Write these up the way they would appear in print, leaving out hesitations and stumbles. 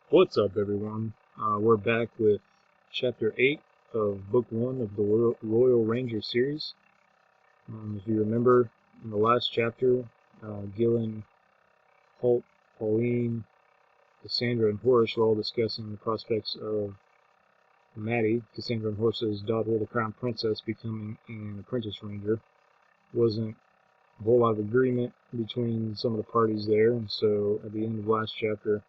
What's up, everyone? We're back with Chapter 8 of Book 1 of the Royal Ranger series. If you remember, in the last chapter, Gillen, Holt, Pauline, Cassandra, and Horace were all discussing the prospects of Maddie, Cassandra and Horace's daughter, the Crown Princess, becoming an apprentice ranger. Wasn't a whole lot of agreement between some of the parties there, and so at the end of last chapter,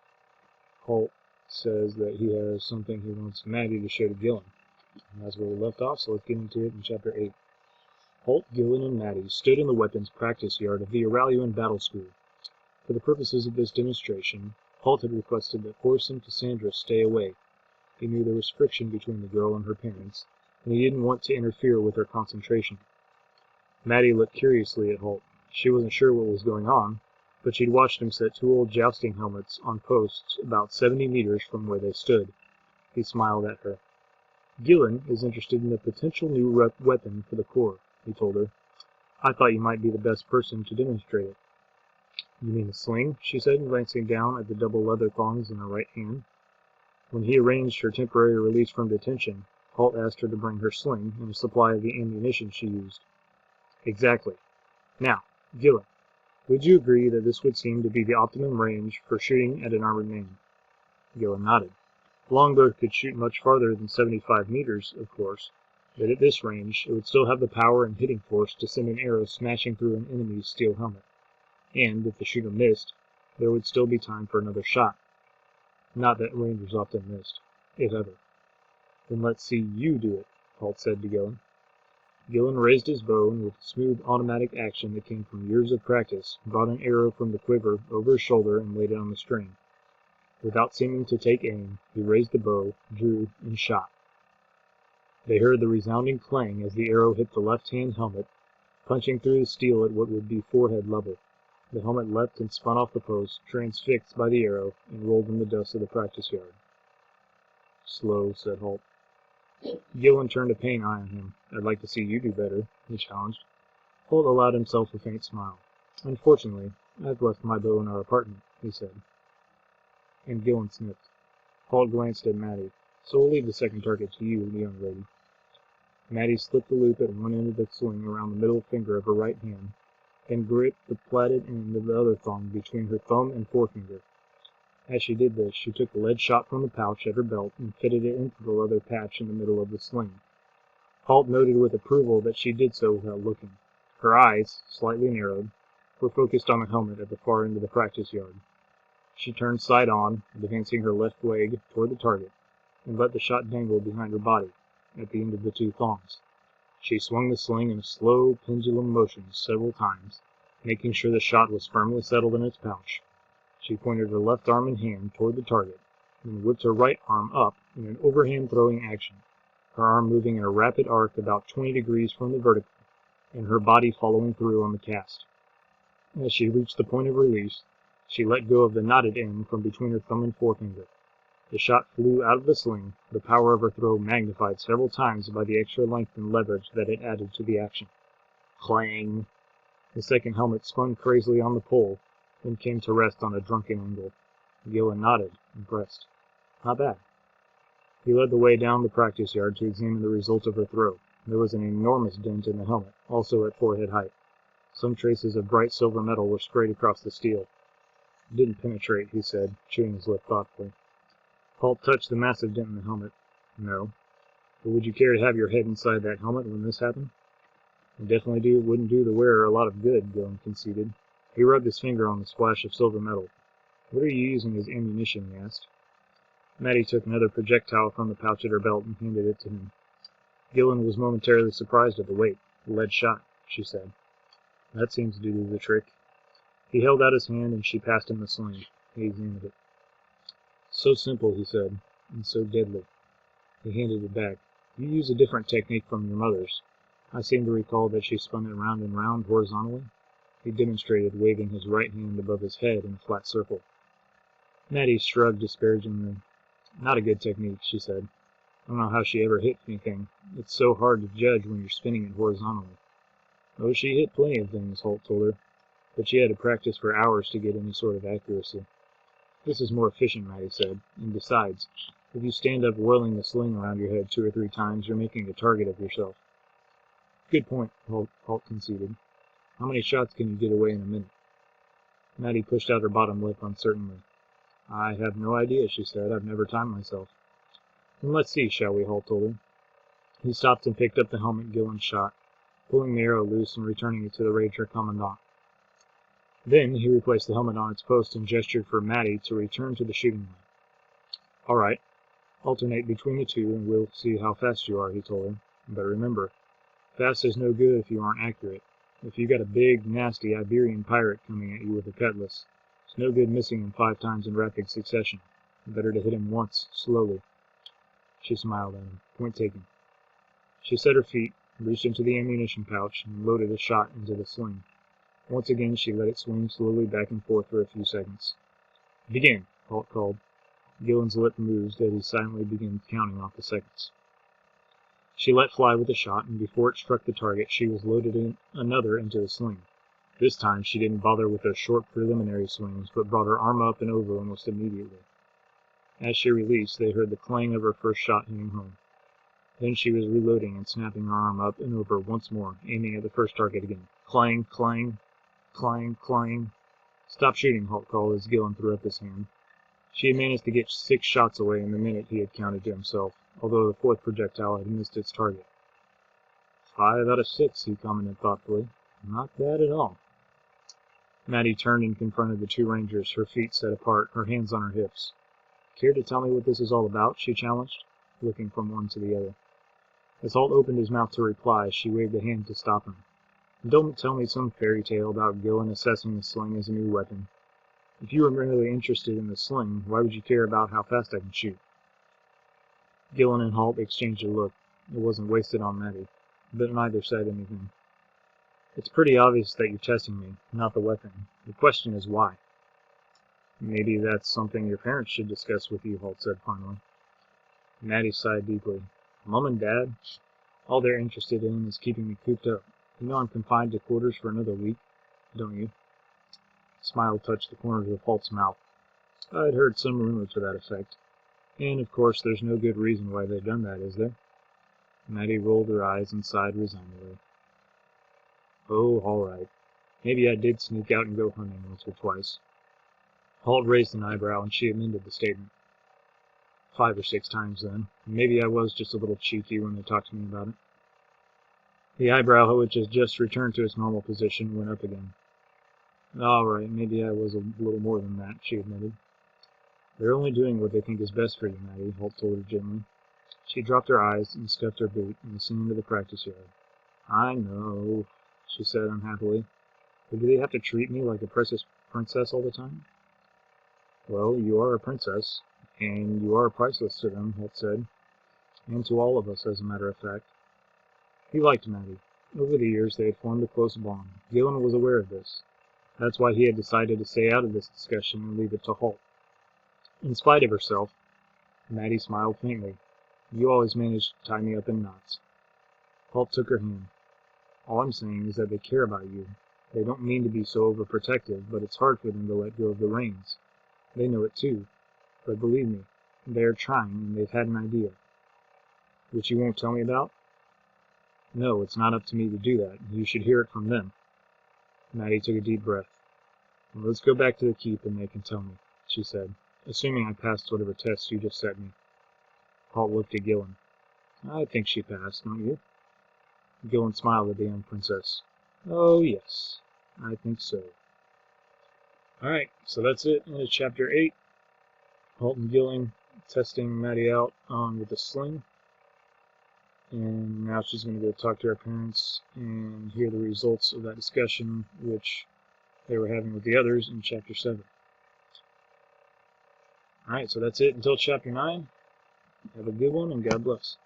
Holt says that he has something he wants Maddie to show to Gillen. And that's where we left off, so let's get into it in Chapter 8. Holt, Gillen, and Maddie stood in the weapons practice yard of the Araluan Battle School. For the purposes of this demonstration, Holt had requested that Horace and Cassandra stay away. He knew there was friction between the girl and her parents, and he didn't want to interfere with her concentration. Maddie looked curiously at Holt. She wasn't sure what was going on, but she'd watched him set two old jousting helmets on posts about 70 meters from where they stood. He smiled at her. "Gillen is interested in a potential new weapon for the Corps," he told her. "I thought you might be the best person to demonstrate it." "You mean the sling?" she said, glancing down at the double leather thongs in her right hand. When he arranged her temporary release from detention, Holt asked her to bring her sling and a supply of the ammunition she used. "Exactly. Now, Gillen, would you agree that this would seem to be the optimum range for shooting at an armored man?" Gillen nodded. A longbow could shoot much farther than 75 meters, of course, but at this range it would still have the power and hitting force to send an arrow smashing through an enemy's steel helmet. And, if the shooter missed, there would still be time for another shot. Not that rangers often missed, if ever. "Then let's see you do it," Holt said to Gillen. Gillen raised his bow and, with a smooth automatic action that came from years of practice, brought an arrow from the quiver over his shoulder and laid it on the string. Without seeming to take aim, he raised the bow, drew, and shot. They heard the resounding clang as the arrow hit the left-hand helmet, punching through the steel at what would be forehead level. The helmet leapt and spun off the post, transfixed by the arrow, and rolled in the dust of the practice yard. "Slow," said Holt. Gillen turned a pained eye on him. "I'd like to see you do better," he challenged. Holt allowed himself a faint smile. "Unfortunately, I've left my bow in our apartment," he said. And Gillen sniffed. Holt glanced at Maddie. "So we'll leave the second target to you, young lady." Maddie slipped the loop at one end of the sling around the middle finger of her right hand, then gripped the plaited end of the other thong between her thumb and forefinger. As she did this, she took a lead shot from the pouch at her belt and fitted it into the leather patch in the middle of the sling. Holt noted with approval that she did so without looking. Her eyes, slightly narrowed, were focused on the helmet at the far end of the practice yard. She turned side on, advancing her left leg toward the target, and let the shot dangle behind her body, at the end of the two thongs. She swung the sling in a slow, pendulum motion several times, making sure the shot was firmly settled in its pouch. She pointed her left arm and hand toward the target, then whipped her right arm up in an overhand throwing action, her arm moving in a rapid arc about 20 degrees from the vertical, and her body following through on the cast. As she reached the point of release, she let go of the knotted end from between her thumb and forefinger. The shot flew out of the sling, the power of her throw magnified several times by the extra length and leverage that it added to the action. Clang! The second helmet spun crazily on the pole, then came to rest on a drunken angle. Gillen nodded, impressed. "Not bad." He led the way down the practice yard to examine the result of her throw. There was an enormous dent in the helmet, also at forehead height. Some traces of bright silver metal were sprayed across the steel. "It didn't penetrate," he said, chewing his lip thoughtfully. Holt touched the massive dent in the helmet. "No. But would you care to have your head inside that helmet when this happened?" "It definitely wouldn't do the wearer a lot of good," Gillen conceded. He rubbed his finger on the splash of silver metal. "What are you using as ammunition?" he asked. Maddie took another projectile from the pouch at her belt and handed it to him. Gillen was momentarily surprised at the weight. "Lead shot," she said. "That seems to do the trick." He held out his hand and she passed him the sling. He examined it. "So simple," he said, "and so deadly." He handed it back. "You use a different technique from your mother's. I seem to recall that she spun it round and round horizontally." He demonstrated, waving his right hand above his head in a flat circle. Maddie shrugged disparagingly. "Not a good technique," she said. "I don't know how she ever hit anything. It's so hard to judge when you're spinning it horizontally." "Oh, she hit plenty of things," Holt told her, "but she had to practice for hours to get any sort of accuracy." This is more efficient, Maddie said, and besides, if you stand up whirling the sling around your head 2 or 3 times, you're making a target of yourself. Good point, Holt conceded. How many shots can you get away in a minute? Maddie pushed out her bottom lip uncertainly. I have no idea, she said. I've never timed myself. Then let's see, shall we? Holt told her. He stopped and picked up the helmet Gillen shot, pulling the arrow loose and returning it to the Ranger Commandant. Then he replaced the helmet on its post and gestured for Maddie to return to the shooting line. All right, alternate between the two and we'll see how fast you are, he told her. But remember, fast is no good if you aren't accurate. If you got a big, nasty Iberian pirate coming at you with a cutlass, it's no good missing him 5 times in rapid succession. Better to hit him once, slowly. She smiled at him. Point taken. She set her feet, reached into the ammunition pouch, and loaded a shot into the sling. Once again she let it swing slowly back and forth for a few seconds. Begin, Holt called. Gillen's lip moved as he silently began counting off the seconds. She let fly with the shot, and before it struck the target she was loaded another into the sling. This time she didn't bother with those short preliminary swings, but brought her arm up and over almost immediately. As she released, they heard the clang of her first shot hitting home. Then she was reloading and snapping her arm up and over once more, aiming at the first target again. Clang, clang, clang, clang. Stop shooting, Holt called as Gillen threw up his hand. She had managed to get 6 shots away in the minute he had counted to himself, although the 4th projectile had missed its target. 5 out of 6, he commented thoughtfully. Not bad at all. Maddie turned and confronted the 2 Rangers, her feet set apart, her hands on her hips. Care to tell me what this is all about? She challenged, looking from one to the other. As Holt opened his mouth to reply, she waved a hand to stop him. Don't tell me some fairy tale about Gillen assessing the sling as a new weapon. If you were really interested in the sling, why would you care about how fast I can shoot? Gillen and Holt exchanged a look. It wasn't wasted on Maddie, but neither said anything. It's pretty obvious that you're testing me, not the weapon. The question is why. Maybe that's something your parents should discuss with you, Holt said finally. Maddie sighed deeply. Mom and Dad? All they're interested in is keeping me cooped up. You know I'm confined to quarters for another week, don't you? A smile touched the corners of Holt's mouth. I'd heard some rumor to that effect. And, of course, there's no good reason why they've done that, is there? Maddie rolled her eyes and sighed resignedly. Oh, all right. Maybe I did sneak out and go hunting once or twice. Holt raised an eyebrow, and she amended the statement. 5 or 6 times, then. Maybe I was just a little cheeky when they talked to me about it. The eyebrow, which had just returned to its normal position, went up again. All right, maybe I was a little more than that, she admitted. They're only doing what they think is best for you, Maddie, Holt told her gently. She dropped her eyes and scuffed her boot and listened into the practice yard. I know, she said unhappily. But do they have to treat me like a princess all the time? Well, you are a princess, and you are priceless to them, Holt said. And to all of us, as a matter of fact. He liked Maddie. Over the years, they had formed a close bond. Gillen was aware of this. That's why he had decided to stay out of this discussion and leave it to Holt. In spite of herself, Maddie smiled faintly. You always managed to tie me up in knots. Holt took her hand. All I'm saying is that they care about you. They don't mean to be so overprotective, but it's hard for them to let go of the reins. They know it too. But believe me, they are trying, and they've had an idea. Which you won't tell me about? No, it's not up to me to do that. You should hear it from them. Maddie took a deep breath. Well, let's go back to the keep and they can tell me, she said, assuming I passed whatever tests you just set me. Holt looked at Gillen. I think she passed, don't you? Gillen smiled at the young princess. Oh, yes, I think so. Alright, so that's it. Into chapter 8. Holt and Gillen testing Maddie out with a sling. And now she's going to go talk to her parents and hear the results of that discussion, which they were having with the others in chapter 7. Alright, so that's it until chapter 9. Have a good one, and God bless.